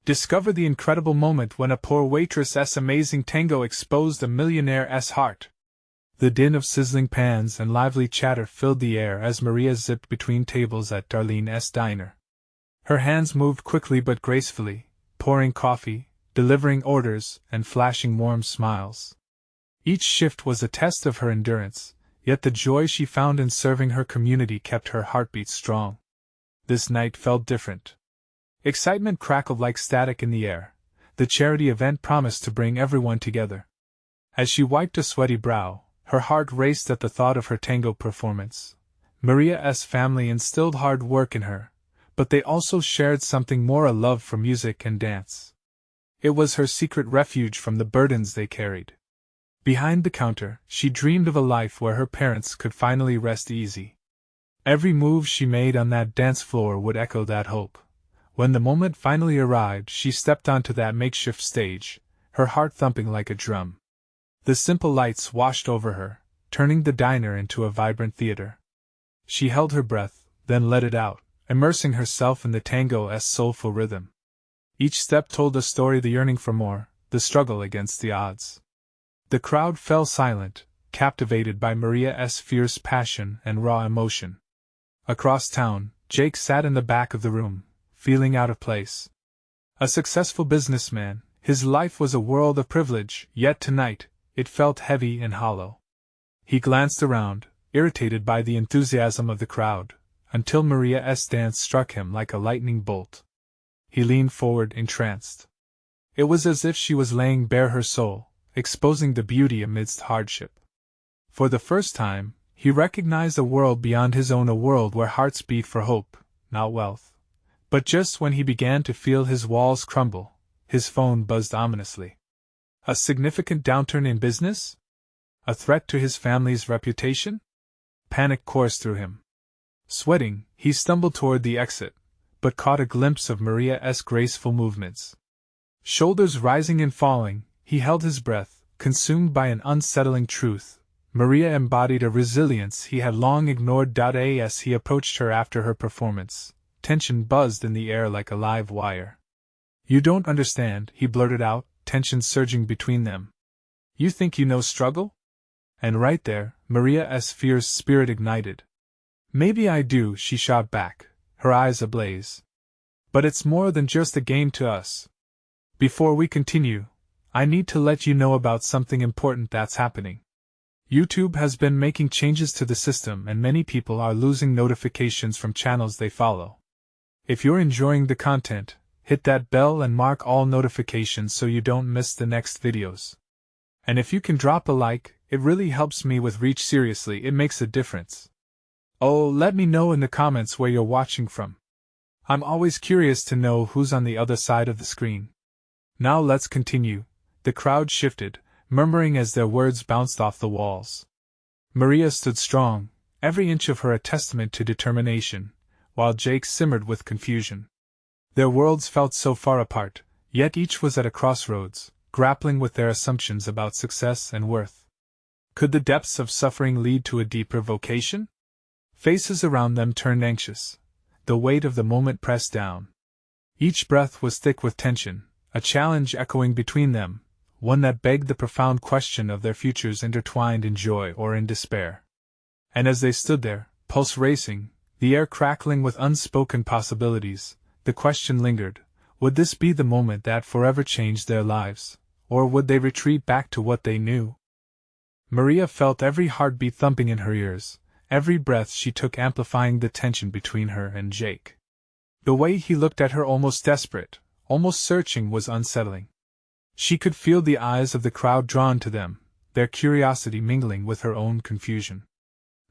Discover the incredible moment when a poor waitress's amazing tango exposed a millionaire's heart. The din of sizzling pans and lively chatter filled the air as Maria zipped between tables at Darlene's diner. Her hands moved quickly but gracefully, pouring coffee, delivering orders, and flashing warm smiles. Each shift was a test of her endurance, yet the joy she found in serving her community kept her heartbeat strong. This night felt different. Excitement crackled like static in the air. The charity event promised to bring everyone together. As she wiped a sweaty brow, her heart raced at the thought of her tango performance. Maria's family instilled hard work in her, but they also shared something more: a love for music and dance. It was her secret refuge from the burdens they carried. Behind the counter, she dreamed of a life where her parents could finally rest easy. Every move she made on that dance floor would echo that hope. When the moment finally arrived, she stepped onto that makeshift stage, her heart thumping like a drum. The simple lights washed over her, turning the diner into a vibrant theater. She held her breath, then let it out, immersing herself in the tango's soulful rhythm. Each step told a story: the yearning for more, the struggle against the odds. The crowd fell silent, captivated by Maria's fierce passion and raw emotion. Across town, Jake sat in the back of the room, feeling out of place. A successful businessman, his life was a world of privilege, yet tonight, it felt heavy and hollow. He glanced around, irritated by the enthusiasm of the crowd, until Maria's dance struck him like a lightning bolt. He leaned forward, entranced. It was as if she was laying bare her soul, exposing the beauty amidst hardship. For the first time, he recognized a world beyond his own, a world where hearts beat for hope, not wealth. But just when he began to feel his walls crumble, his phone buzzed ominously. A significant downturn in business? A threat to his family's reputation? Panic coursed through him. Sweating, he stumbled toward the exit, but caught a glimpse of Maria's graceful movements. Shoulders rising and falling, he held his breath, consumed by an unsettling truth. Maria embodied a resilience he had long ignored. As he approached her after her performance, tension buzzed in the air like a live wire. "You don't understand," he blurted out, tension surging between them. "You think you know struggle?" And right there, Maria's fierce spirit ignited. "Maybe I do," she shot back, her eyes ablaze. "But it's more than just a game to us. Before we continue, I need to let you know about something important that's happening. YouTube has been making changes to the system and many people are losing notifications from channels they follow. If you're enjoying the content, hit that bell and mark all notifications so you don't miss the next videos. And if you can drop a like, it really helps me with reach. Seriously, it makes a difference. Oh, let me know in the comments where you're watching from. I'm always curious to know who's on the other side of the screen. Now let's continue." The crowd shifted, murmuring as their words bounced off the walls. Maria stood strong, every inch of her a testament to determination, while Jake simmered with confusion. Their worlds felt so far apart, yet each was at a crossroads, grappling with their assumptions about success and worth. Could the depths of suffering lead to a deeper vocation? Faces around them turned anxious. The weight of the moment pressed down. Each breath was thick with tension, a challenge echoing between them, one that begged the profound question of their futures intertwined in joy or in despair. And as they stood there, pulse racing, the air crackling with unspoken possibilities, the question lingered: would this be the moment that forever changed their lives, or would they retreat back to what they knew? Maria felt every heartbeat thumping in her ears, every breath she took amplifying the tension between her and Jake. The way he looked at her, almost desperate, almost searching, was unsettling. She could feel the eyes of the crowd drawn to them, their curiosity mingling with her own confusion.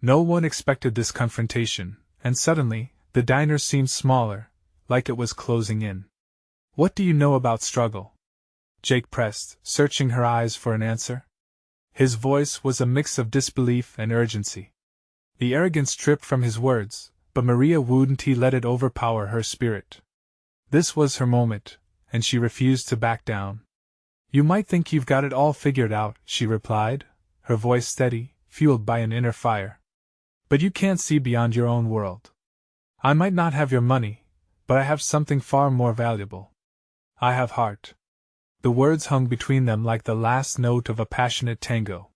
No one expected this confrontation, and suddenly, the diner seemed smaller, like it was closing in. "What do you know about struggle?" Jake pressed, searching her eyes for an answer. His voice was a mix of disbelief and urgency. The arrogance dripped from his words, but Maria wouldn't let it overpower her spirit. This was her moment, and she refused to back down. "You might think you've got it all figured out," she replied, her voice steady, fueled by an inner fire. "But you can't see beyond your own world. I might not have your money, but I have something far more valuable. I have heart. The words hung between them like the last note of a passionate tango.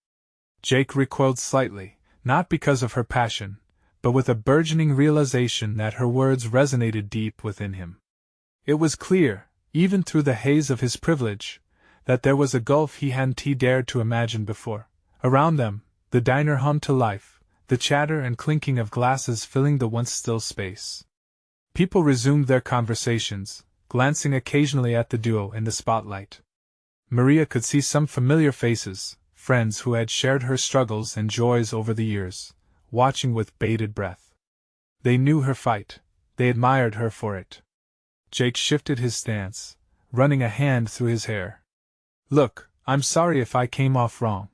Jake recoiled slightly, not because of her passion, but with a burgeoning realization that her words resonated deep within him. It was clear, even through the haze of his privilege, that there was a gulf he hadn't dared to imagine before. Around them, the diner hummed to life, the chatter and clinking of glasses filling the once still space. People resumed their conversations, glancing occasionally at the duo in the spotlight. Maria could see some familiar faces, friends who had shared her struggles and joys over the years, watching with bated breath. They knew her fight, they admired her for it. Jake shifted his stance, running a hand through his hair. Look, I'm sorry if I came off wrong.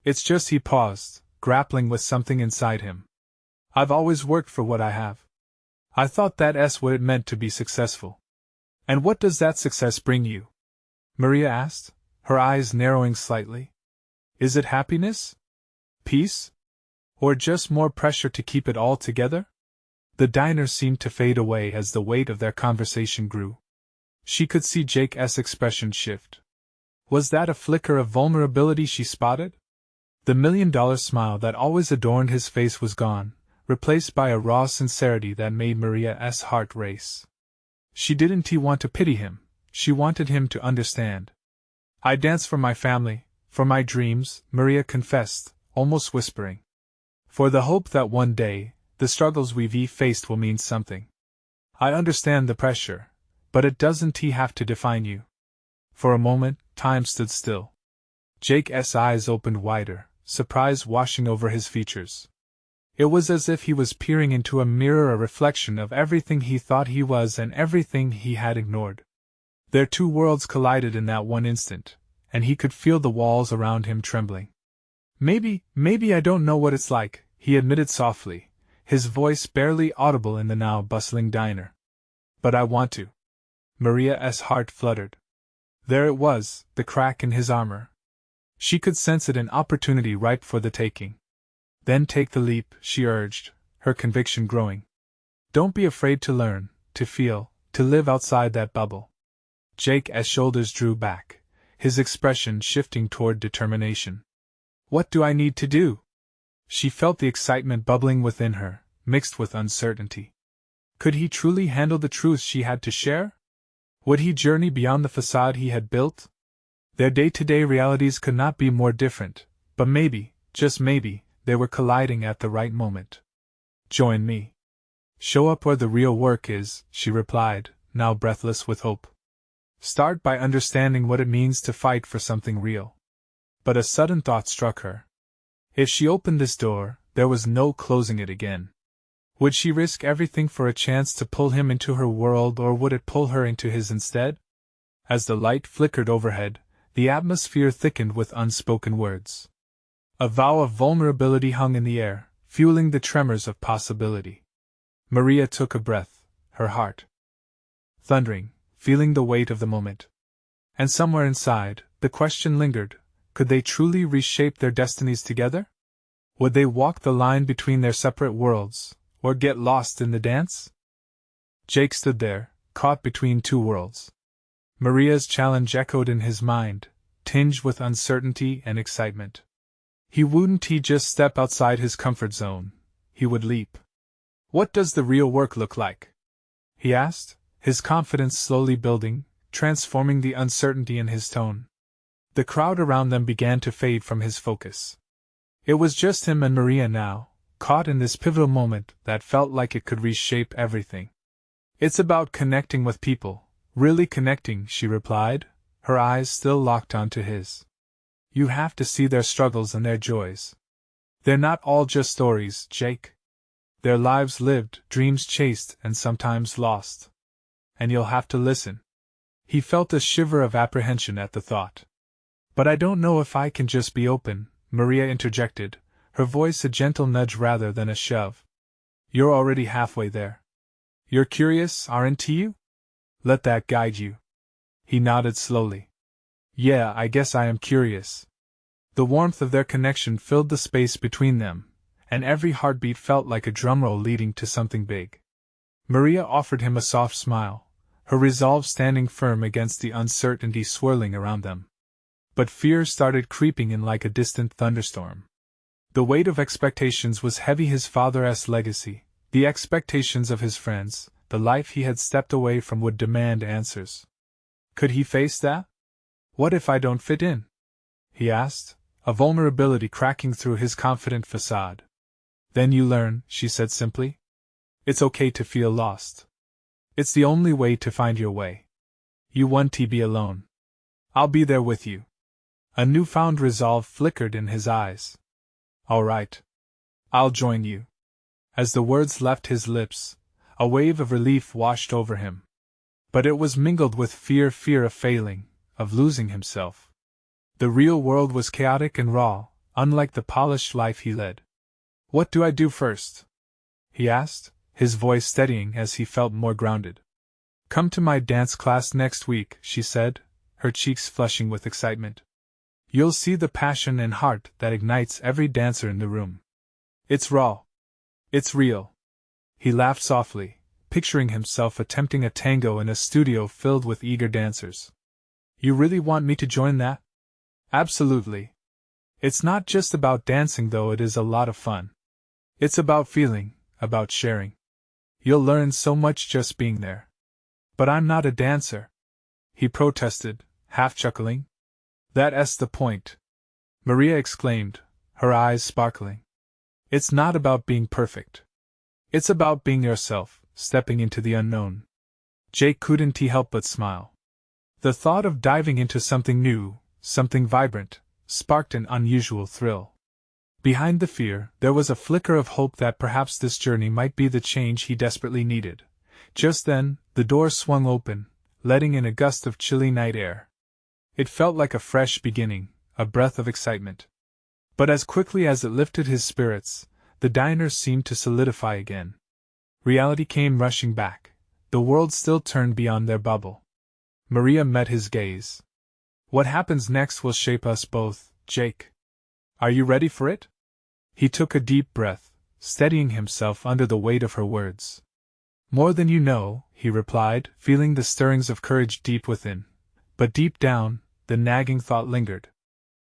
It's just he paused, grappling with something inside him. I've always worked for what I have. I thought that's what it meant to be successful. And what does that success bring you? Maria asked, her eyes narrowing slightly. Is it happiness? Peace? Or just more pressure to keep it all together? The diner seemed to fade away as the weight of their conversation grew. She could see Jake's expression shift. Was that a flicker of vulnerability she spotted? The $1,000,000 smile that always adorned his face was gone, replaced by a raw sincerity that made Maria's heart race. She didn't want to pity him, she wanted him to understand. I dance for my family, for my dreams, Maria confessed, almost whispering. For the hope that one day, the struggles we've faced will mean something. I understand the pressure, but it doesn't have to define you. For a moment, time stood still. Jake's eyes opened wider, surprise washing over his features. It was as if he was peering into a mirror, a reflection of everything he thought he was and everything he had ignored. Their two worlds collided in that one instant, and he could feel the walls around him trembling. Maybe I don't know what it's like, he admitted softly, his voice barely audible in the now bustling diner. But I want to. Maria's heart fluttered. There it was, the crack in his armor. She could sense it, an opportunity ripe for the taking. Then take the leap, she urged, her conviction growing. Don't be afraid to learn, to feel, to live outside that bubble. Jake's shoulders drew back, his expression shifting toward determination. What do I need to do? She felt the excitement bubbling within her, mixed with uncertainty. Could he truly handle the truths she had to share? Would he journey beyond the facade he had built? Their day-to-day realities could not be more different, but maybe, just maybe, they were colliding at the right moment. Join me. Show up where the real work is, she replied, now breathless with hope. Start by understanding what it means to fight for something real. But a sudden thought struck her. If she opened this door, there was no closing it again. Would she risk everything for a chance to pull him into her world, or would it pull her into his instead? As the light flickered overhead, the atmosphere thickened with unspoken words. A vow of vulnerability hung in the air, fueling the tremors of possibility. Maria took a breath, her heart thundering, feeling the weight of the moment. And somewhere inside, the question lingered, could they truly reshape their destinies together? Would they walk the line between their separate worlds, or get lost in the dance? Jake stood there, caught between two worlds. Maria's challenge echoed in his mind, tinged with uncertainty and excitement. He wouldn't just step outside his comfort zone, he would leap. What does the real work look like? He asked, his confidence slowly building, transforming the uncertainty in his tone. The crowd around them began to fade from his focus. It was just him and Maria now, caught in this pivotal moment that felt like it could reshape everything. It's about connecting with people, really connecting, she replied, her eyes still locked onto his. You have to see their struggles and their joys. They're not all just stories, Jake. They're lives lived, dreams chased, and sometimes lost. And you'll have to listen. He felt a shiver of apprehension at the thought. But I don't know if I can just be open, Maria interjected, her voice a gentle nudge rather than a shove. You're already halfway there. You're curious, aren't you? Let that guide you. He nodded slowly. Yeah, I guess I am curious. The warmth of their connection filled the space between them, and every heartbeat felt like a drumroll leading to something big. Maria offered him a soft smile, her resolve standing firm against the uncertainty swirling around them. But fear started creeping in like a distant thunderstorm. The weight of expectations was heavy. His father's legacy, the expectations of his friends, the life he had stepped away from would demand answers. Could he face that? What if I don't fit in? He asked, a vulnerability cracking through his confident facade. Then you learn, she said simply. It's okay to feel lost. It's the only way to find your way. You won't be alone. I'll be there with you. A newfound resolve flickered in his eyes. All right. I'll join you. As the words left his lips, a wave of relief washed over him. But it was mingled with fear of failing, of losing himself. The real world was chaotic and raw, unlike the polished life he led. What do I do first? He asked, his voice steadying as he felt more grounded. Come to my dance class next week, she said, her cheeks flushing with excitement. You'll see the passion and heart that ignites every dancer in the room. It's raw. It's real. He laughed softly, picturing himself attempting a tango in a studio filled with eager dancers. You really want me to join that? Absolutely. It's not just about dancing, though it is a lot of fun. It's about feeling, about sharing. You'll learn so much just being there. But I'm not a dancer, he protested, half chuckling. That's the point, Maria exclaimed, her eyes sparkling. It's not about being perfect. It's about being yourself, stepping into the unknown. Jake couldn't help but smile. The thought of diving into something new, something vibrant, sparked an unusual thrill. Behind the fear, there was a flicker of hope that perhaps this journey might be the change he desperately needed. Just then, the door swung open, letting in a gust of chilly night air. It felt like a fresh beginning, a breath of excitement. But as quickly as it lifted his spirits, the diner seemed to solidify again. Reality came rushing back. The world still turned beyond their bubble. Maria met his gaze. What happens next will shape us both, Jake. Are you ready for it? He took a deep breath, steadying himself under the weight of her words. More than you know, he replied, feeling the stirrings of courage deep within. But deep down, the nagging thought lingered.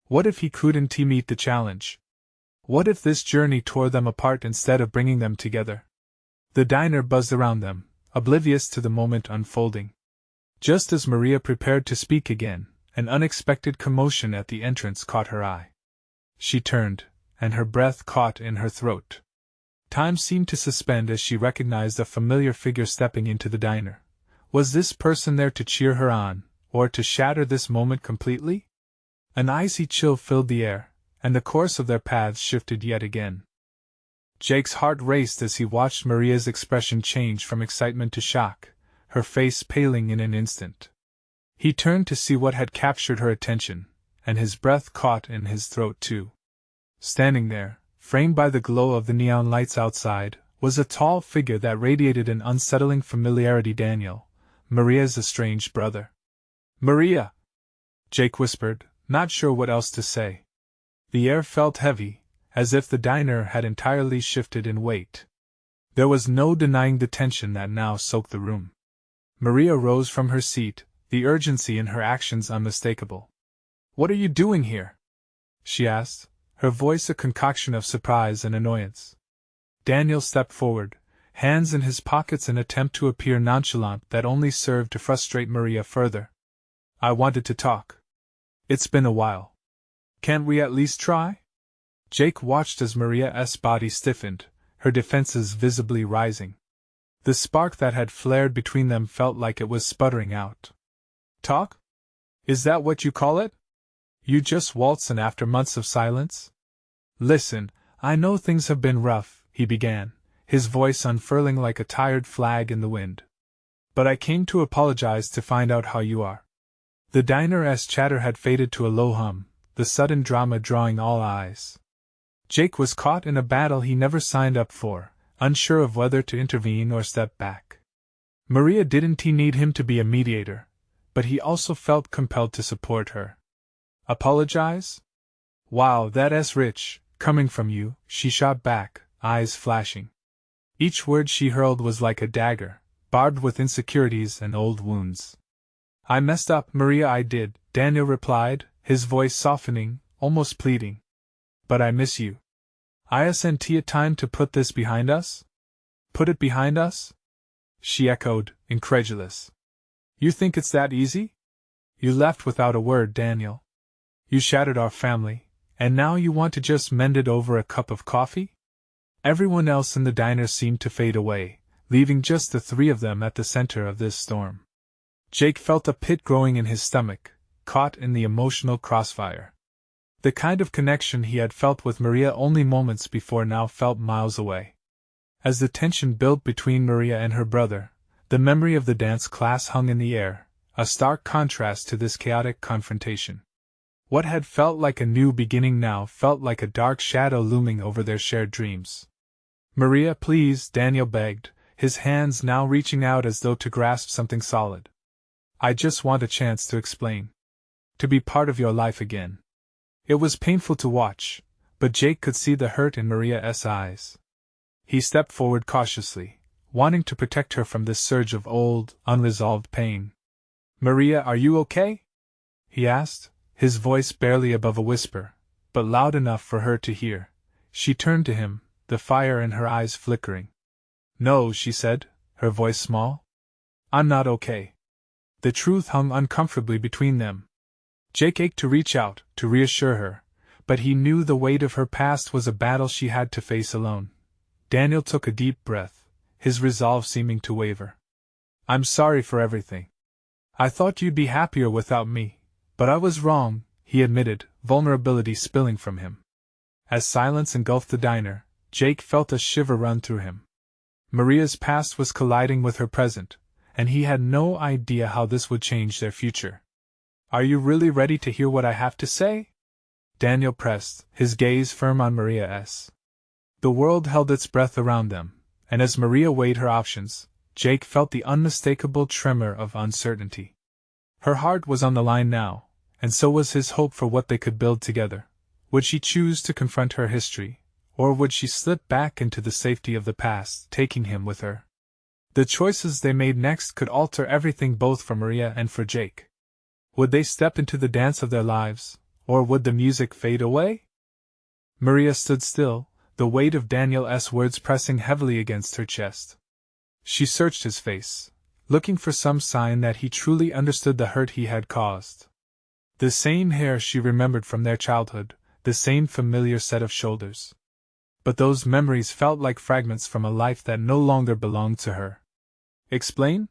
What if he couldn't meet the challenge? What if this journey tore them apart instead of bringing them together? The diner buzzed around them, oblivious to the moment unfolding. Just as Maria prepared to speak again, an unexpected commotion at the entrance caught her eye. She turned, and her breath caught in her throat. Time seemed to suspend as she recognized a familiar figure stepping into the diner. Was this person there to cheer her on, or to shatter this moment completely? An icy chill filled the air, and the course of their paths shifted yet again. Jake's heart raced as he watched Maria's expression change from excitement to shock, her face paling in an instant. He turned to see what had captured her attention, and his breath caught in his throat too. Standing there, framed by the glow of the neon lights outside, was a tall figure that radiated an unsettling familiarity. Daniel, Maria's estranged brother. Maria! Jake whispered, not sure what else to say. The air felt heavy, as if the diner had entirely shifted in weight. There was no denying the tension that now soaked the room. Maria rose from her seat, the urgency in her actions unmistakable. What are you doing here? She asked, her voice a concoction of surprise and annoyance. Daniel stepped forward, hands in his pockets, an attempt to appear nonchalant that only served to frustrate Maria further. I wanted to talk. It's been a while. Can't we at least try? Jake watched as Maria's body stiffened, her defenses visibly rising. The spark that had flared between them felt like it was sputtering out. Talk? Is that what you call it? You just waltzing after months of silence? Listen, I know things have been rough, he began, his voice unfurling like a tired flag in the wind. But I came to apologize to find out how you are. The diner's chatter had faded to a low hum, the sudden drama drawing all eyes. Jake was caught in a battle he never signed up for, unsure of whether to intervene or step back. Maria didn't need him to be a mediator, but he also felt compelled to support her. Apologize? Wow, that's rich, coming from you, she shot back, eyes flashing. Each word she hurled was like a dagger, barbed with insecurities and old wounds. I messed up, Maria, I did, Daniel replied, his voice softening, almost pleading. But I miss you. Isn't it time to put this behind us? Put it behind us? She echoed, incredulous. You think it's that easy? You left without a word, Daniel. You shattered our family, and now you want to just mend it over a cup of coffee? Everyone else in the diner seemed to fade away, leaving just the three of them at the center of this storm. Jake felt a pit growing in his stomach, caught in the emotional crossfire. The kind of connection he had felt with Maria only moments before now felt miles away. As the tension built between Maria and her brother, the memory of the dance class hung in the air, a stark contrast to this chaotic confrontation. What had felt like a new beginning now felt like a dark shadow looming over their shared dreams. Maria, please, Daniel begged, his hands now reaching out as though to grasp something solid. I just want a chance to explain. To be part of your life again. It was painful to watch, but Jake could see the hurt in Maria's eyes. He stepped forward cautiously, wanting to protect her from this surge of old, unresolved pain. Maria, are you okay? He asked, his voice barely above a whisper, but loud enough for her to hear. She turned to him, the fire in her eyes flickering. No, she said, her voice small. I'm not okay. The truth hung uncomfortably between them. Jake ached to reach out, to reassure her, but he knew the weight of her past was a battle she had to face alone. Daniel took a deep breath, his resolve seeming to waver. I'm sorry for everything. I thought you'd be happier without me, but I was wrong, he admitted, vulnerability spilling from him. As silence engulfed the diner, Jake felt a shiver run through him. Maria's past was colliding with her present, and he had no idea how this would change their future. Are you really ready to hear what I have to say? Daniel pressed, his gaze firm on Maria's. The world held its breath around them, and as Maria weighed her options, Jake felt the unmistakable tremor of uncertainty. Her heart was on the line now, and so was his hope for what they could build together. Would she choose to confront her history, or would she slip back into the safety of the past, taking him with her? The choices they made next could alter everything both for Maria and for Jake. Would they step into the dance of their lives, or would the music fade away? Maria stood still, the weight of Daniel's words pressing heavily against her chest. She searched his face, looking for some sign that he truly understood the hurt he had caused. The same hair she remembered from their childhood, the same familiar set of shoulders. But those memories felt like fragments from a life that no longer belonged to her. Explain?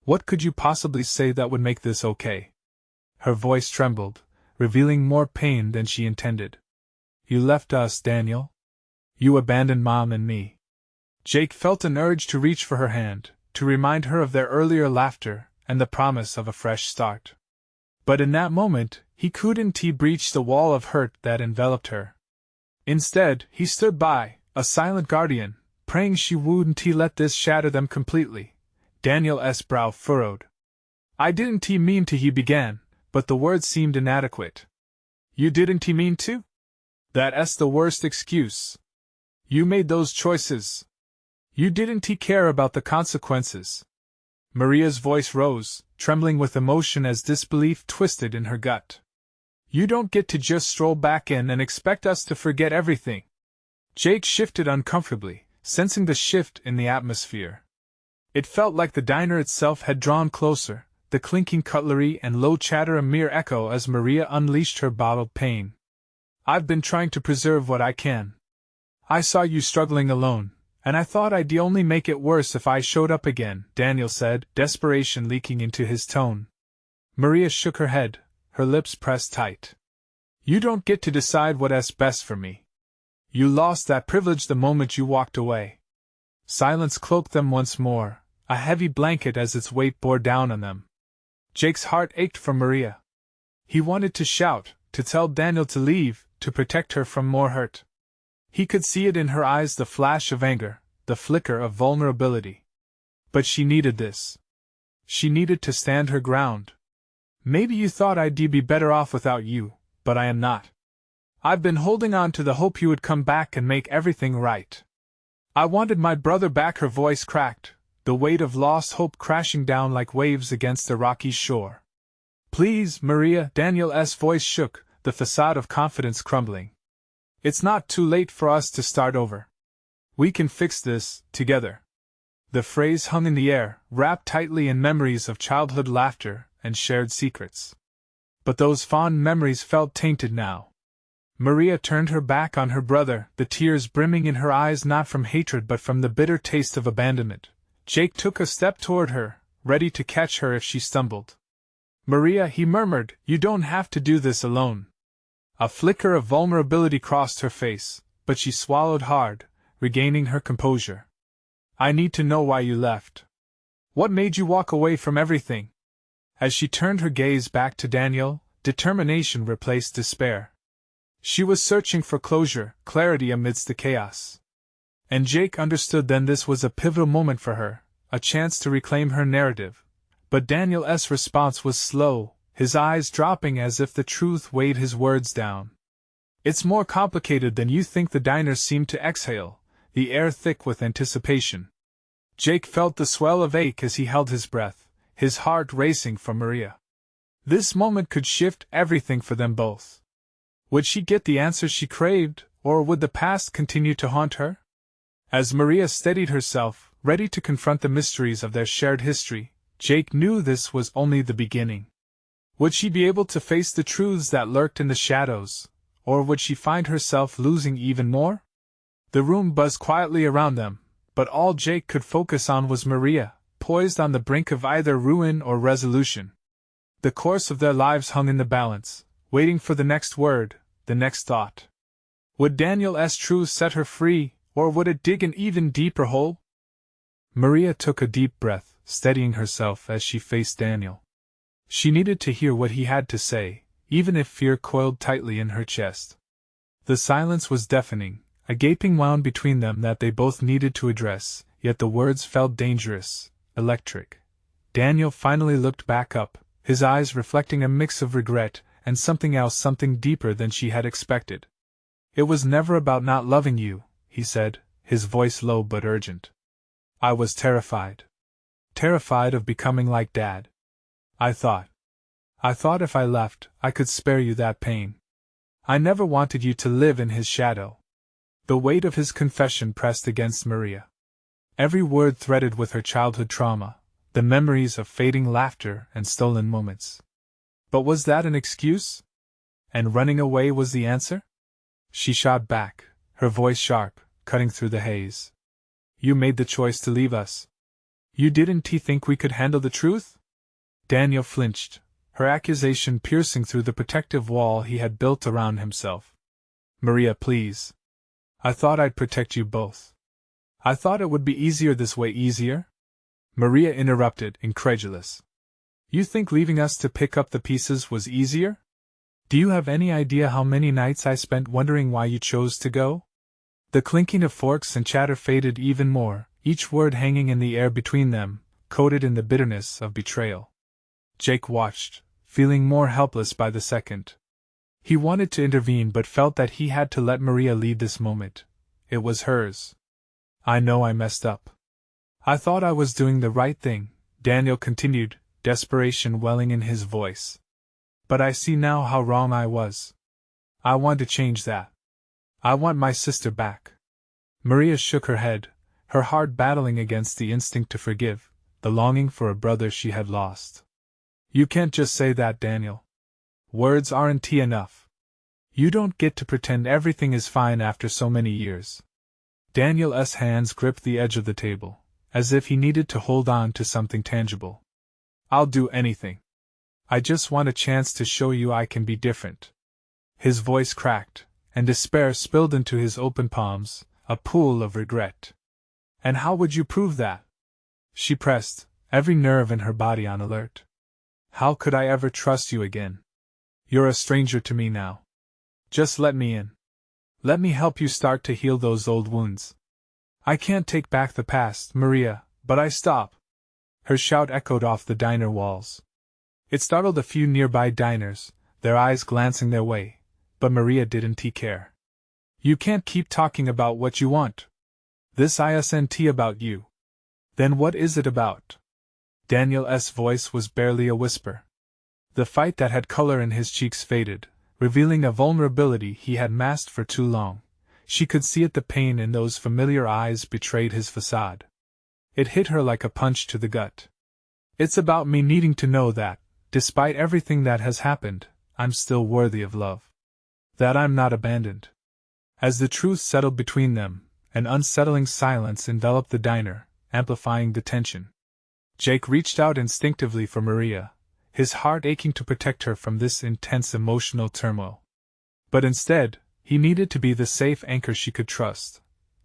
What could you possibly say that would make this okay? Her voice trembled, revealing more pain than she intended. You left us, Daniel. You abandoned Mom and me. Jake felt an urge to reach for her hand, to remind her of their earlier laughter and the promise of a fresh start. But in that moment, he couldn't breach the wall of hurt that enveloped her. Instead, he stood by, a silent guardian, praying she wouldn't let this shatter them completely. Daniel's brow furrowed. I didn't mean to, he began, but the words seemed inadequate. You didn't mean to? That's the worst excuse. You made those choices. You didn't care about the consequences. Maria's voice rose, trembling with emotion as disbelief twisted in her gut. You don't get to just stroll back in and expect us to forget everything. Jake shifted uncomfortably, sensing the shift in the atmosphere. It felt like the diner itself had drawn closer, the clinking cutlery and low chatter a mere echo as Maria unleashed her bottled pain. I've been trying to preserve what I can. I saw you struggling alone, and I thought I'd only make it worse if I showed up again, Daniel said, desperation leaking into his tone. Maria shook her head, her lips pressed tight. You don't get to decide what's best for me. You lost that privilege the moment you walked away. Silence cloaked them once more, a heavy blanket as its weight bore down on them. Jake's heart ached for Maria. He wanted to shout, to tell Daniel to leave, to protect her from more hurt. He could see it in her eyes, the flash of anger, the flicker of vulnerability. But she needed this. She needed to stand her ground. Maybe you thought I'd be better off without you, but I am not. I've been holding on to the hope you would come back and make everything right. I wanted my brother back, her voice cracked, the weight of lost hope crashing down like waves against the rocky shore. "Please, Maria," Daniel's voice shook, the facade of confidence crumbling. "It's not too late for us to start over. We can fix this, together." The phrase hung in the air, wrapped tightly in memories of childhood laughter and shared secrets. But those fond memories felt tainted now. Maria turned her back on her brother, the tears brimming in her eyes not from hatred but from the bitter taste of abandonment. Jake took a step toward her, ready to catch her if she stumbled. "Maria," he murmured, "you don't have to do this alone." A flicker of vulnerability crossed her face, but she swallowed hard, regaining her composure. "I need to know why you left. What made you walk away from everything?" As she turned her gaze back to Daniel, determination replaced despair. She was searching for closure, clarity amidst the chaos. And Jake understood then this was a pivotal moment for her, a chance to reclaim her narrative. But Daniel's response was slow, his eyes dropping as if the truth weighed his words down. "It's more complicated than you think." The diners seemed to exhale, the air thick with anticipation. Jake felt the swell of ache as he held his breath, his heart racing for Maria. This moment could shift everything for them both. Would she get the answers she craved, or would the past continue to haunt her? As Maria steadied herself, ready to confront the mysteries of their shared history, Jake knew this was only the beginning. Would she be able to face the truths that lurked in the shadows, or would she find herself losing even more? The room buzzed quietly around them, but all Jake could focus on was Maria, poised on the brink of either ruin or resolution. The course of their lives hung in the balance, waiting for the next word, the next thought. Would Daniel's truth set her free, or would it dig an even deeper hole? Maria took a deep breath, steadying herself as she faced Daniel. She needed to hear what he had to say, even if fear coiled tightly in her chest. The silence was deafening, a gaping wound between them that they both needed to address, yet the words felt dangerous, electric. Daniel finally looked back up, his eyes reflecting a mix of regret and something else, something deeper than she had expected. "It was never about not loving you," he said, his voice low but urgent. "I was terrified. Terrified of becoming like Dad. I thought if I left, I could spare you that pain. I never wanted you to live in his shadow." The weight of his confession pressed against Maria. Every word threaded with her childhood trauma, the memories of fading laughter and stolen moments. But was that an excuse? And running away was the answer? She shot back, her voice sharp, cutting through the haze. "You made the choice to leave us. You didn't think we could handle the truth?" Daniel flinched, her accusation piercing through the protective wall he had built around himself. "Maria, please. I thought I'd protect you both. I thought it would be easier this way." "Easier?" Maria interrupted, incredulous. "You think leaving us to pick up the pieces was easier? Do you have any idea how many nights I spent wondering why you chose to go?" The clinking of forks and chatter faded even more, each word hanging in the air between them, coated in the bitterness of betrayal. Jake watched, feeling more helpless by the second. He wanted to intervene but felt that he had to let Maria lead this moment. It was hers. "I know I messed up. I thought I was doing the right thing," Daniel continued, desperation welling in his voice. "But I see now how wrong I was. I want to change that. I want my sister back." Maria shook her head, her heart battling against the instinct to forgive, the longing for a brother she had lost. "You can't just say that, Daniel. Words aren't enough. You don't get to pretend everything is fine after so many years." Daniel's hands gripped the edge of the table, as if he needed to hold on to something tangible. "I'll do anything. I just want a chance to show you I can be different." His voice cracked, and despair spilled into his open palms, a pool of regret. "And how would you prove that?" She pressed, every nerve in her body on alert. "How could I ever trust you again? You're a stranger to me now. Just let me in. Let me help you start to heal those old wounds. I can't take back the past, Maria, but I stop." Her shout echoed off the diner walls. It startled a few nearby diners, their eyes glancing their way, but Maria didn't care. "You can't keep talking about what you want. This isn't about you." Then what is it about? Daniel's voice was barely a whisper. The fight that had color in his cheeks faded, revealing a vulnerability he had masked for too long. She could see it, the pain in those familiar eyes betrayed his facade. It hit her like a punch to the gut. It's about me needing to know that, despite everything that has happened, I'm still worthy of love. That I'm not abandoned. As the truth settled between them, an unsettling silence enveloped the diner, amplifying the tension. Jake reached out instinctively for Maria, his heart aching to protect her from this intense emotional turmoil. But instead, he needed to be the safe anchor she could trust.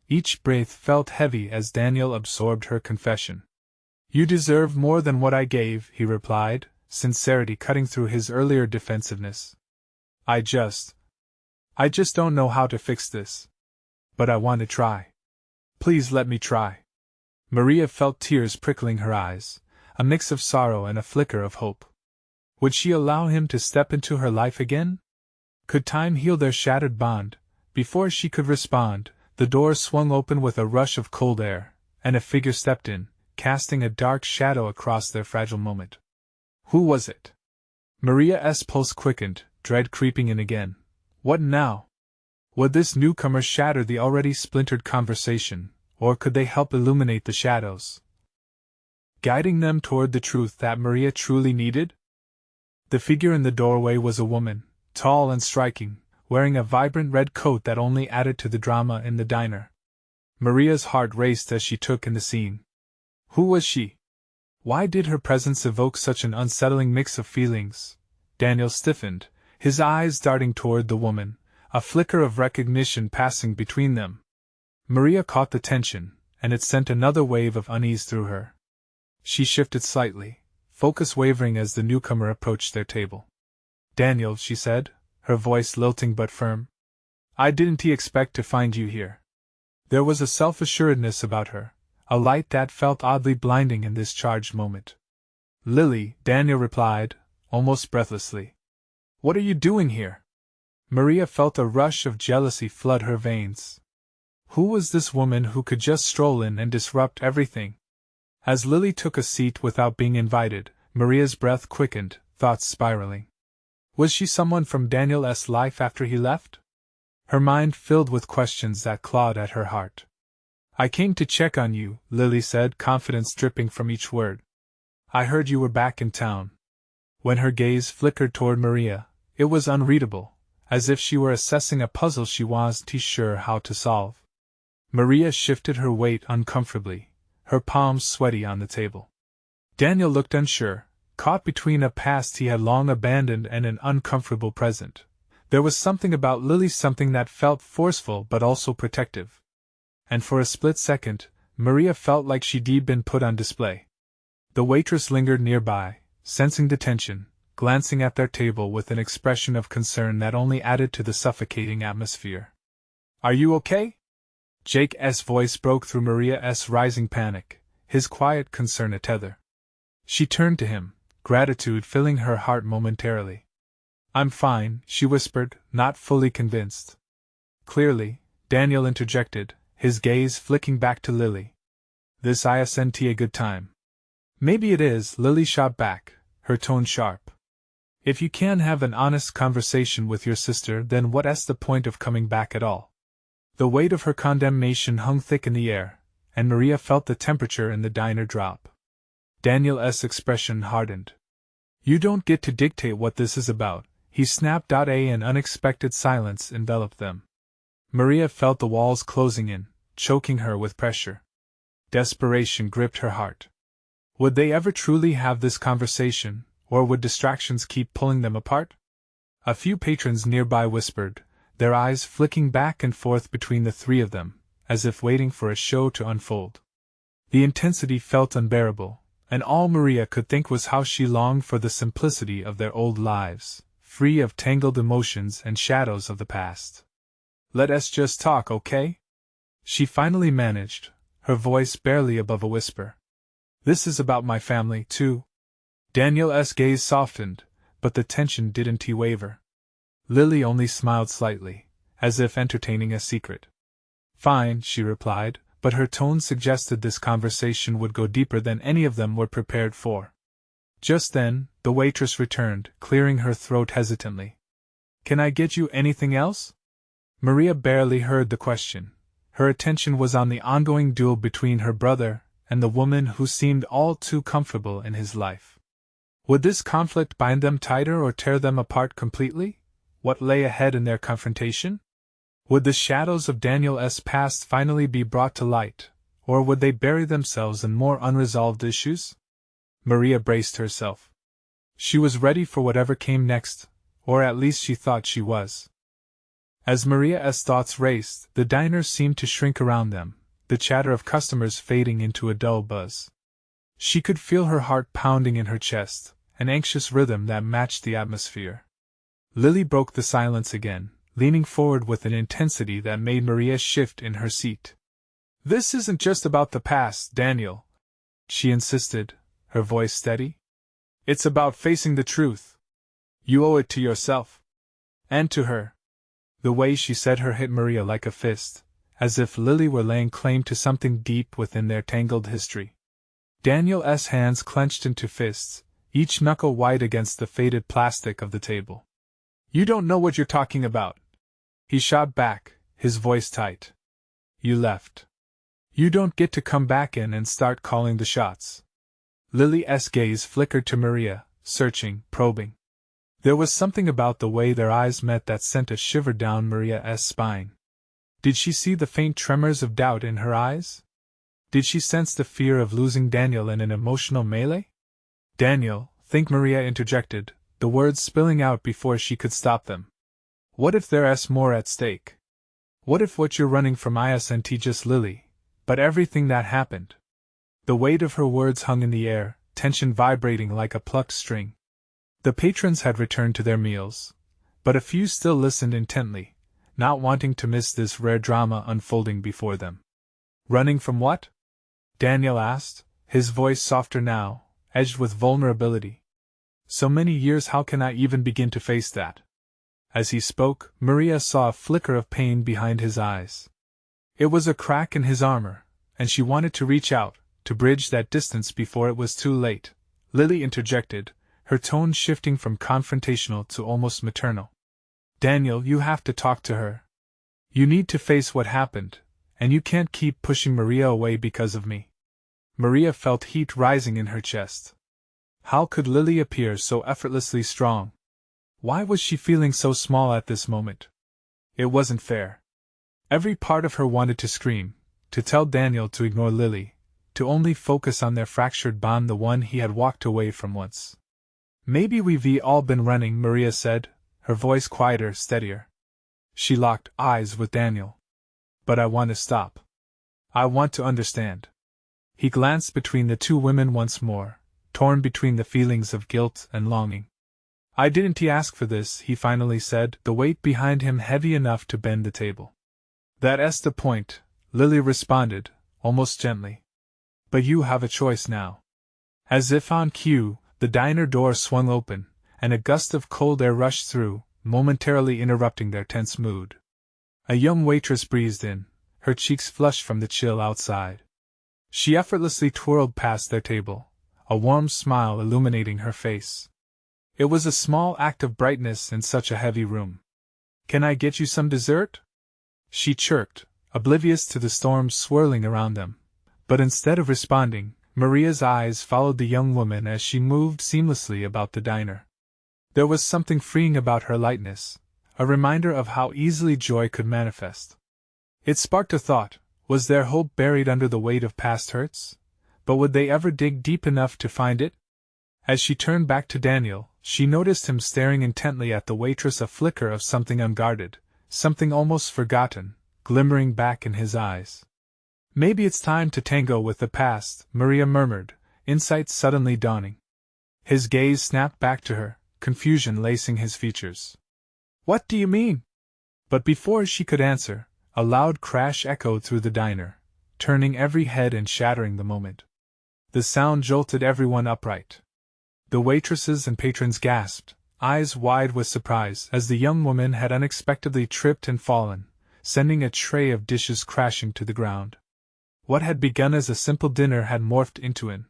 Each breath felt heavy as Daniel absorbed her confession. You deserve more than what I gave, he replied, sincerity cutting through his earlier defensiveness. I just don't know how to fix this. But I want to try. Please let me try. Maria felt tears prickling her eyes, a mix of sorrow and a flicker of hope. Would she allow him to step into her life again? Could time heal their shattered bond? Before she could respond, the door swung open with a rush of cold air, and a figure stepped in, casting a dark shadow across their fragile moment. Who was it? Maria's pulse quickened, dread creeping in again. What now? Would this newcomer shatter the already splintered conversation, or could they help illuminate the shadows, guiding them toward the truth that Maria truly needed? The figure in the doorway was a woman, tall and striking, wearing a vibrant red coat that only added to the drama in the diner. Maria's heart raced as she took in the scene. Who was she? Why did her presence evoke such an unsettling mix of feelings? Daniel stiffened, his eyes darting toward the woman, a flicker of recognition passing between them. Maria caught the tension, and it sent another wave of unease through her. She shifted slightly, focus wavering as the newcomer approached their table. Daniel, she said, her voice lilting but firm. I didn't expect to find you here. There was a self-assuredness about her, a light that felt oddly blinding in this charged moment. Lily, Daniel replied, almost breathlessly. What are you doing here? Maria felt a rush of jealousy flood her veins. Who was this woman who could just stroll in and disrupt everything? As Lily took a seat without being invited, Maria's breath quickened, thoughts spiraling. Was she someone from Daniel's life after he left? Her mind filled with questions that clawed at her heart. I came to check on you, Lily said, confidence dripping from each word. I heard you were back in town. When her gaze flickered toward Maria, it was unreadable, as if she were assessing a puzzle she wasn't sure how to solve. Maria shifted her weight uncomfortably, her palms sweaty on the table. Daniel looked unsure, caught between a past he had long abandoned and an uncomfortable present. There was something about Lily, something that felt forceful but also protective. And for a split second, Maria felt like she'd been put on display. The waitress lingered nearby, sensing the tension, glancing at their table with an expression of concern that only added to the suffocating atmosphere. Are you okay? Jake's voice broke through Maria's rising panic, his quiet concern a tether. She turned to him, gratitude filling her heart momentarily. I'm fine, she whispered, not fully convinced. Clearly, Daniel interjected, his gaze flicking back to Lily. This isn't a good time. Maybe it is, Lily shot back, her tone sharp. If you can't have an honest conversation with your sister, then what's the point of coming back at all? The weight of her condemnation hung thick in the air, and Maria felt the temperature in the diner drop. Daniel's expression hardened. You don't get to dictate what this is about, he snapped out. An unexpected silence enveloped them. Maria felt the walls closing in, choking her with pressure. Desperation gripped her heart. Would they ever truly have this conversation, or would distractions keep pulling them apart? A few patrons nearby whispered, their eyes flicking back and forth between the three of them, as if waiting for a show to unfold. The intensity felt unbearable, and all Maria could think was how she longed for the simplicity of their old lives, free of tangled emotions and shadows of the past. Let us just talk, okay? She finally managed, her voice barely above a whisper. This is about my family, too. Daniel's gaze softened, but the tension didn't waver. Lily only smiled slightly, as if entertaining a secret. Fine, she replied, but her tone suggested this conversation would go deeper than any of them were prepared for. Just then, the waitress returned, clearing her throat hesitantly. "Can I get you anything else?" Maria barely heard the question. Her attention was on the ongoing duel between her brother and the woman who seemed all too comfortable in his life. Would this conflict bind them tighter or tear them apart completely? What lay ahead in their confrontation? Would the shadows of Daniel's past finally be brought to light, or would they bury themselves in more unresolved issues? Maria braced herself. She was ready for whatever came next, or at least she thought she was. As Maria's thoughts raced, the diners seemed to shrink around them, the chatter of customers fading into a dull buzz. She could feel her heart pounding in her chest, an anxious rhythm that matched the atmosphere. Lily broke the silence again, leaning forward with an intensity that made Maria shift in her seat. "This isn't just about the past, Daniel," she insisted, her voice steady. "It's about facing the truth. You owe it to yourself. And to her." The way she said her hit Maria like a fist, as if Lily were laying claim to something deep within their tangled history. Daniel's hands clenched into fists, each knuckle white against the faded plastic of the table. "You don't know what you're talking about," he shot back, his voice tight. "You left. You don't get to come back in and start calling the shots." Lily's gaze flickered to Maria, searching, probing. There was something about the way their eyes met that sent a shiver down Maria's spine. Did she see the faint tremors of doubt in her eyes? Did she sense the fear of losing Daniel in an emotional melee? "Daniel," Maria interjected, the words spilling out before she could stop them. "What if there's more at stake? What if what you're running from isn't just Lily, but everything that happened?" The weight of her words hung in the air, tension vibrating like a plucked string. The patrons had returned to their meals, but a few still listened intently, not wanting to miss this rare drama unfolding before them. "Running from what?" Daniel asked, his voice softer now, edged with vulnerability. "So many years, how can I even begin to face that?" As he spoke, Maria saw a flicker of pain behind his eyes. It was a crack in his armor, and she wanted to reach out, to bridge that distance before it was too late. Lily interjected, her tone shifting from confrontational to almost maternal. "Daniel, you have to talk to her. You need to face what happened, and you can't keep pushing Maria away because of me." Maria felt heat rising in her chest. How could Lily appear so effortlessly strong? Why was she feeling so small at this moment? It wasn't fair. Every part of her wanted to scream, to tell Daniel to ignore Lily, to only focus on their fractured bond, the one he had walked away from once. "Maybe we've all been running," Maria said, her voice quieter, steadier. She locked eyes with Daniel. "But I want to stop. I want to understand." He glanced between the two women once more, torn between the feelings of guilt and longing. "I didn't ask for this," he finally said, the weight behind him heavy enough to bend the table. "That's the point," Lily responded, almost gently. "But you have a choice now." As if on cue, the diner door swung open, and a gust of cold air rushed through, momentarily interrupting their tense mood. A young waitress breezed in, her cheeks flushed from the chill outside. She effortlessly twirled past their table, a warm smile illuminating her face. It was a small act of brightness in such a heavy room. "Can I get you some dessert?" she chirped, oblivious to the storm swirling around them. But instead of responding, Maria's eyes followed the young woman as she moved seamlessly about the diner. There was something freeing about her lightness, a reminder of how easily joy could manifest. It sparked a thought: was there hope buried under the weight of past hurts? But would they ever dig deep enough to find it? As she turned back to Daniel, she noticed him staring intently at the waitress, a flicker of something unguarded, something almost forgotten, glimmering back in his eyes. "Maybe it's time to tango with the past," Maria murmured, insight suddenly dawning. His gaze snapped back to her, confusion lacing his features. "What do you mean?" But before she could answer, a loud crash echoed through the diner, turning every head and shattering the moment. The sound jolted everyone upright. The waitresses and patrons gasped, eyes wide with surprise, as the young woman had unexpectedly tripped and fallen, sending a tray of dishes crashing to the ground. What had begun as a simple dinner had morphed into an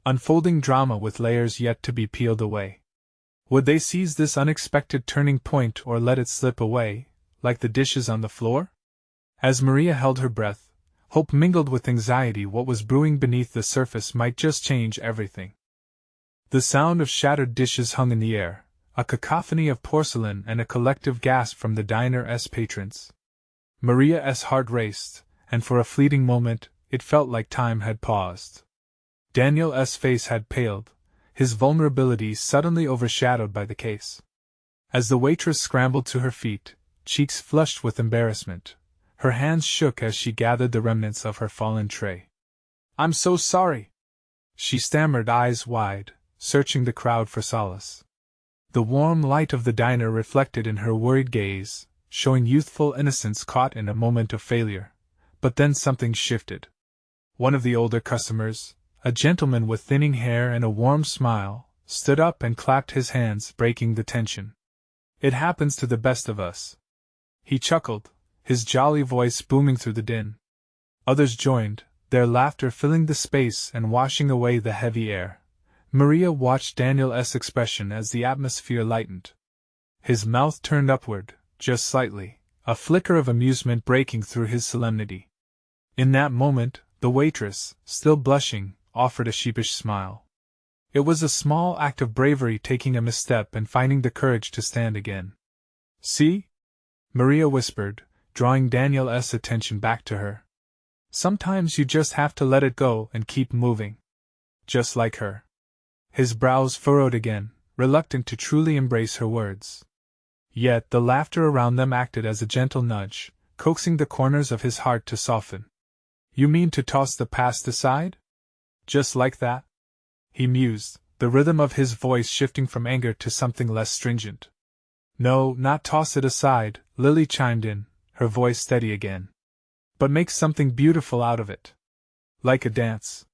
unfolding drama with layers yet to be peeled away. Would they seize this unexpected turning point or let it slip away, like the dishes on the floor? As Maria held her breath, hope mingled with anxiety. What was brewing beneath the surface might just change everything. The sound of shattered dishes hung in the air, a cacophony of porcelain and a collective gasp from the diner's patrons. Maria's heart raced, and for a fleeting moment, it felt like time had paused. Daniel's face had paled, his vulnerability suddenly overshadowed by the case. As the waitress scrambled to her feet, cheeks flushed with embarrassment, her hands shook as she gathered the remnants of her fallen tray. "I'm so sorry," she stammered, eyes wide, searching the crowd for solace. The warm light of the diner reflected in her worried gaze, showing youthful innocence caught in a moment of failure. But then something shifted. One of the older customers, a gentleman with thinning hair and a warm smile, stood up and clapped his hands, breaking the tension. "It happens to the best of us," he chuckled, his jolly voice booming through the din. Others joined, their laughter filling the space and washing away the heavy air. Maria watched Daniel's expression as the atmosphere lightened. His mouth turned upward, just slightly, a flicker of amusement breaking through his solemnity. In that moment, the waitress, still blushing, offered a sheepish smile. It was a small act of bravery, taking a misstep and finding the courage to stand again. "See?" Maria whispered, drawing Daniel's attention back to her. "Sometimes you just have to let it go and keep moving. Just like her." His brows furrowed again, reluctant to truly embrace her words. Yet the laughter around them acted as a gentle nudge, coaxing the corners of his heart to soften. "You mean to toss the past aside? Just like that?" he mused, the rhythm of his voice shifting from anger to something less stringent. "No, not toss it aside," Lily chimed in, her voice steady again. "But make something beautiful out of it. Like a dance.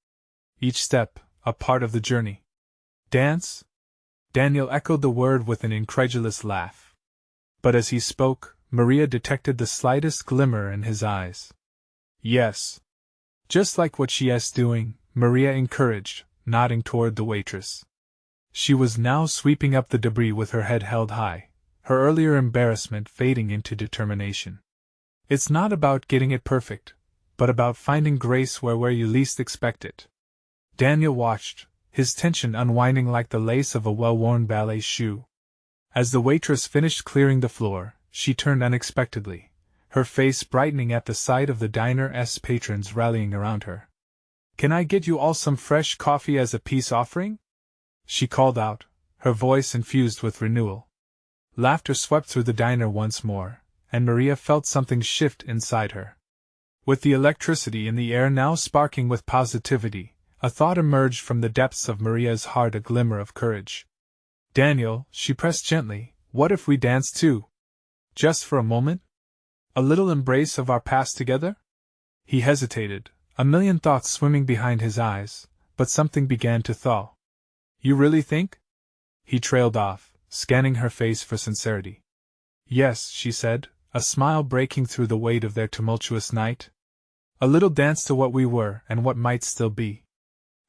Each step, a part of the journey." "Dance?" Daniel echoed the word with an incredulous laugh. But as he spoke, Maria detected the slightest glimmer in his eyes. "Yes. Just like what she's doing," Maria encouraged, nodding toward the waitress. She was now sweeping up the debris with her head held high, her earlier embarrassment fading into determination. "It's not about getting it perfect, but about finding grace where you least expect it." Daniel watched, his tension unwinding like the lace of a well-worn ballet shoe. As the waitress finished clearing the floor, she turned unexpectedly, her face brightening at the sight of the diner's patrons rallying around her. "Can I get you all some fresh coffee as a peace offering?" she called out, her voice infused with renewal. Laughter swept through the diner once more, and Maria felt something shift inside her. With the electricity in the air now sparking with positivity, a thought emerged from the depths of Maria's heart, a glimmer of courage. "Daniel," she pressed gently, "what if we danced too? Just for a moment? A little embrace of our past together?" He hesitated, a million thoughts swimming behind his eyes, but something began to thaw. "You really think?" he trailed off, scanning her face for sincerity. "Yes," she said, a smile breaking through the weight of their tumultuous night. "A little dance to what we were and what might still be."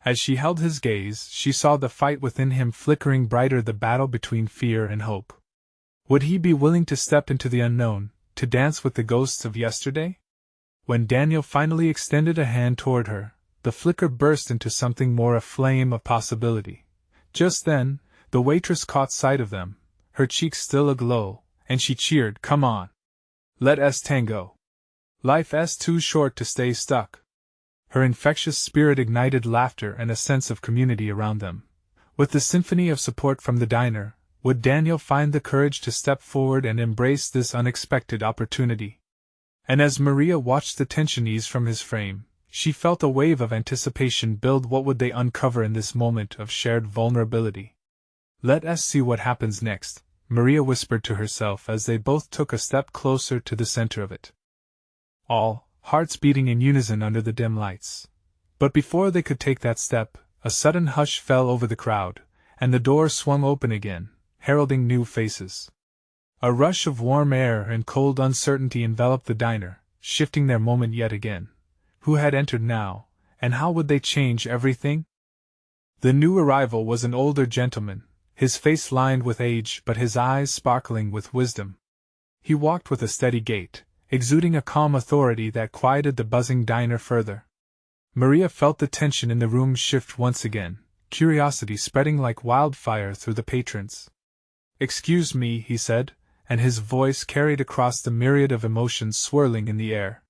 As she held his gaze, she saw the fight within him flickering brighter, the battle between fear and hope. Would he be willing to step into the unknown, to dance with the ghosts of yesterday? When Daniel finally extended a hand toward her, the flicker burst into something more, a flame of possibility. Just then, the waitress caught sight of them, her cheeks still aglow, and she cheered, "Come on! Let us tango! Life's too short to stay stuck." Her infectious spirit ignited laughter and a sense of community around them. With the symphony of support from the diner, would Daniel find the courage to step forward and embrace this unexpected opportunity? And as Maria watched the tension ease from his frame, she felt a wave of anticipation build. What would they uncover in this moment of shared vulnerability? "Let us see what happens next," Maria whispered to herself as they both took a step closer to the center of it. All, hearts beating in unison under the dim lights. But before they could take that step, a sudden hush fell over the crowd, and the door swung open again, heralding new faces. A rush of warm air and cold uncertainty enveloped the diner, shifting their moment yet again, Who had entered now, and how would they change everything? The new arrival was an older gentleman, his face lined with age but his eyes sparkling with wisdom. He walked with a steady gait, exuding a calm authority that quieted the buzzing diner further. Maria felt the tension in the room shift once again, curiosity spreading like wildfire through the patrons. "Excuse me," he said, and his voice carried across the myriad of emotions swirling in the air.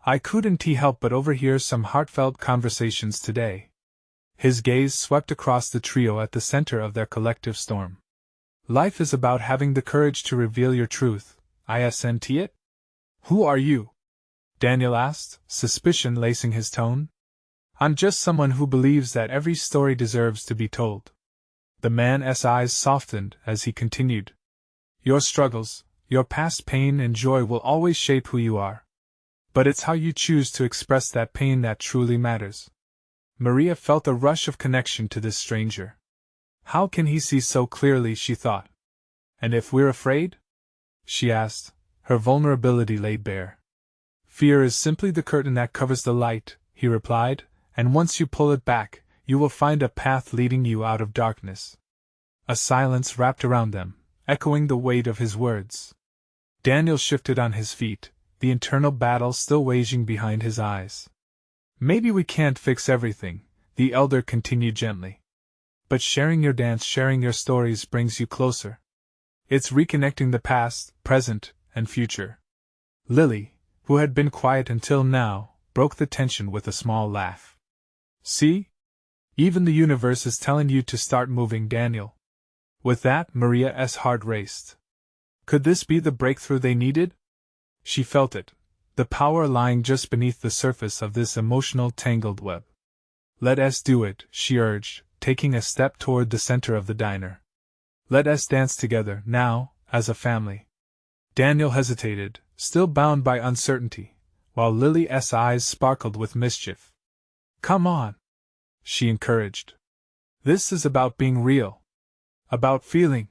"I couldn't help but overhear some heartfelt conversations today." His gaze swept across the trio at the center of their collective storm. "Life is about having the courage to reveal your truth, isn't it?" "Who are you?" Daniel asked, suspicion lacing his tone. "I'm just someone who believes that every story deserves to be told." The man's eyes softened as he continued. "Your struggles, your past pain and joy will always shape who you are. But it's how you choose to express that pain that truly matters." Maria felt a rush of connection to this stranger. How can he see so clearly, she thought. "And if we're afraid?" she asked, her vulnerability laid bare. "Fear is simply the curtain that covers the light," he replied, "and once you pull it back, you will find a path leading you out of darkness." A silence wrapped around them, echoing the weight of his words. Daniel shifted on his feet, the internal battle still waging behind his eyes. "Maybe we can't fix everything," the elder continued gently. "But sharing your dance, sharing your stories brings you closer. It's reconnecting the past, present, and future." Lily, who had been quiet until now, broke the tension with a small laugh. "See? Even the universe is telling you to start moving, Daniel." With that, Maria's heart raced. Could this be the breakthrough they needed? She felt it, the power lying just beneath the surface of this emotional tangled web. "Let us do it," she urged, taking a step toward the center of the diner. "Let us dance together, now, as a family." Daniel hesitated, still bound by uncertainty, while Lily's eyes sparkled with mischief. "Come on," she encouraged. "This is about being real. About feeling."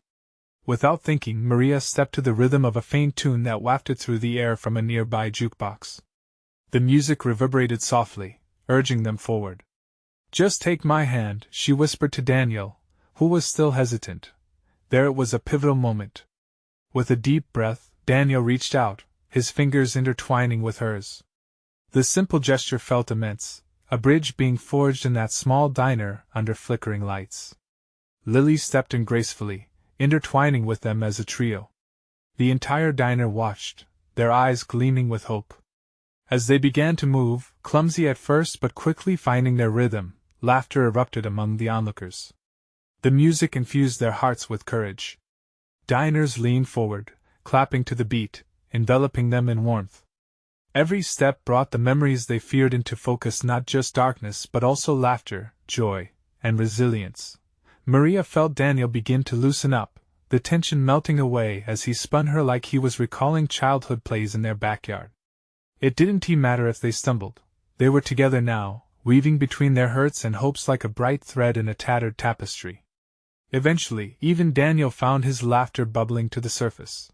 Without thinking, Maria stepped to the rhythm of a faint tune that wafted through the air from a nearby jukebox. The music reverberated softly, urging them forward. "Just take my hand," she whispered to Daniel, who was still hesitant. There it was a pivotal moment. With a deep breath, Daniel reached out, his fingers intertwining with hers. The simple gesture felt immense, a bridge being forged in that small diner under flickering lights. Lily stepped in gracefully, intertwining with them as a trio. The entire diner watched, their eyes gleaming with hope. As they began to move, clumsy at first but quickly finding their rhythm, laughter erupted among the onlookers. The music infused their hearts with courage. Diners leaned forward, clapping to the beat, enveloping them in warmth. Every step brought the memories they feared into focus, not just darkness but also laughter, joy, and resilience. Maria felt Daniel begin to loosen up, the tension melting away as he spun her like he was recalling childhood plays in their backyard. It didn't matter if they stumbled. They were together now, weaving between their hurts and hopes like a bright thread in a tattered tapestry. Eventually, even Daniel found his laughter bubbling to the surface.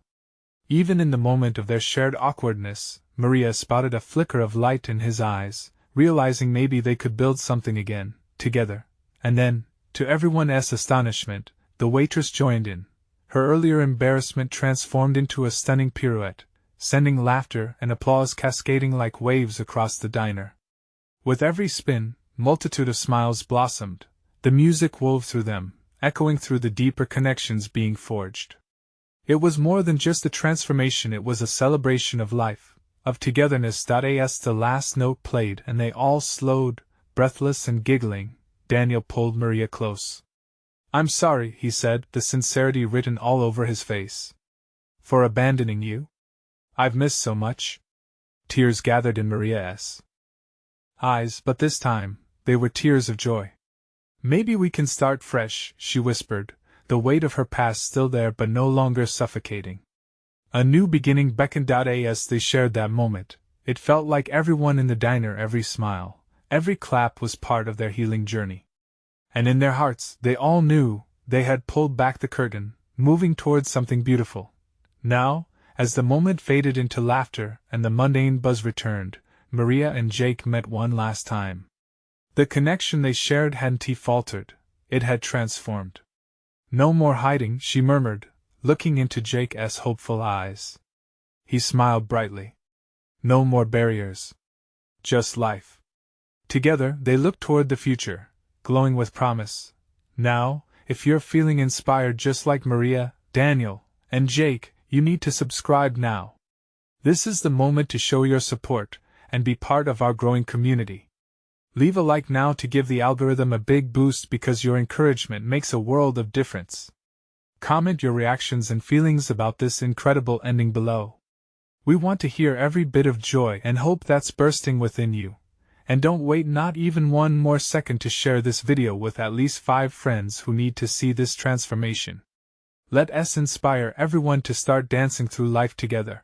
Even in the moment of their shared awkwardness, Maria spotted a flicker of light in his eyes, realizing maybe they could build something again, together. And then, to everyone's astonishment, the waitress joined in, her earlier embarrassment transformed into a stunning pirouette, sending laughter and applause cascading like waves across the diner. With every spin, multitude of smiles blossomed, the music wove through them, echoing through the deeper connections being forged. It was more than just a transformation, it was a celebration of life, of togetherness. As the last note played and they all slowed, breathless and giggling, Daniel pulled Maria close. "I'm sorry," he said, the sincerity written all over his face. "For abandoning you? I've missed so much." Tears gathered in Maria's eyes, but this time, they were tears of joy. "Maybe we can start fresh," she whispered, the weight of her past still there but no longer suffocating. A new beginning beckoned out as they shared that moment. It felt like everyone in the diner, every smile, every clap was part of their healing journey. And in their hearts, they all knew, they had pulled back the curtain, moving towards something beautiful. Now, as the moment faded into laughter and the mundane buzz returned, Maria and Jake met one last time. The connection they shared hadn't faltered, it had transformed. "No more hiding," she murmured, looking into Jake's hopeful eyes. He smiled brightly. "No more barriers. Just life." Together, they looked toward the future, glowing with promise. Now, if you're feeling inspired just like Maria, Daniel, and Jake, you need to subscribe now. This is the moment to show your support and be part of our growing community. Leave a like now to give the algorithm a big boost because your encouragement makes a world of difference. Comment your reactions and feelings about this incredible ending below. We want to hear every bit of joy and hope that's bursting within you. And don't wait not even one more second to share this video with at least 5 friends who need to see this transformation. Let us inspire everyone to start dancing through life together.